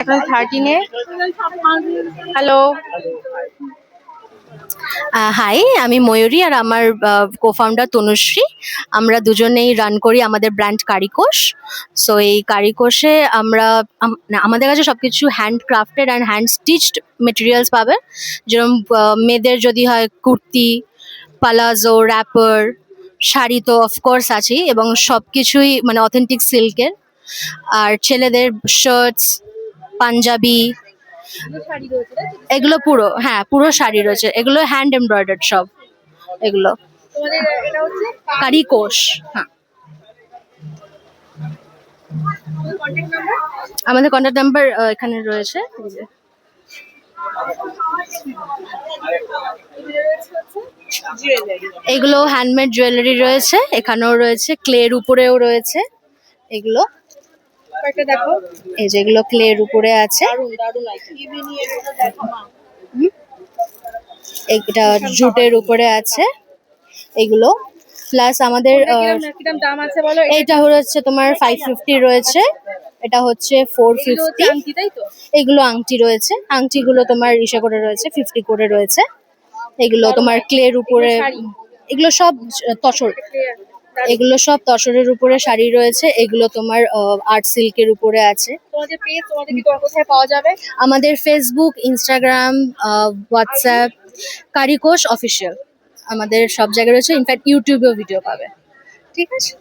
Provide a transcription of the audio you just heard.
এখন 13-এ। Hello. High, আমি ময়ূরী আর আমার কো-ফাউন্ডার তনুশ্রী। আমরা দুজনেই রান করি আমাদের ব্র্যান্ড কারিকোষ। সো এই কারিকোষে আমরা না, আমাদের কাছে সবকিছু hand crafted and hand stitched materials পাবে। যেরকম মেয়েদের যদি হয় কুর্তি, পালাজো, র্যাপার, শাড়ি তো অফকোর্স আছেই, এবং সবকিছুই মানে অথেন্টিক সিল্কের। আর ছেলেদের শার্টস, পাঞ্জাবি, শাড়ি রয়েছে তাই তো? এগুলো পুরো, হ্যাঁ, পুরো শাড়ি রয়েছে। এগুলো হ্যান্ড এমব্রয়ডার্ড সব এগুলো। তোমাদের এটা হচ্ছে কারিকোষ। হ্যাঁ, কন্ট্যাক্ট নাম্বার। আমাদের কন্ট্যাক্ট নাম্বার এখানে রয়েছে। এই যে। এগুলো হ্যান্ডমেড জুয়েলারি রয়েছে, এখানেও রয়েছে, ক্লের উপরেও রয়েছে এগুলো। কয়েকটা দেখো। এই যে এগুলো ক্লের উপরে আছে। দারুণ দারুণ আইটেম। দেখো মা। এটা জুটের উপরে আছে এগুলো। প্লাস আমাদের কিরম দাম আছে বলো? এইটা হচ্ছে তোমার 550 রয়েছে, এটা হচ্ছে এগুলো হচ্ছে 450। আংটি তাই তো? এগুলো আংটি রয়েছে, আংটিগুলো তোমার ইসে করে রয়েছে, 50 করে রয়েছে। এগুলো তোমার ক্লের উপরে, এগুলো সব তসর, এগুলো সব তসরের উপরে শাড়ি রয়েছে। এগুলো তোমার আর্ট সিল্কের উপরে আছে। তোমাদের পেজ তোমাদের কি কোথায় পাওয়া যাবে? আমাদের ফেসবুক, ইনস্টাগ্রাম, হোয়াটসঅ্যাপ, কারিকোষ অফিসিয়াল, আমাদের সব জায়গায় রয়েছে। ইনফ্যাক্ট ইউটিউবেও ভিডিও পাবে। ঠিক আছে।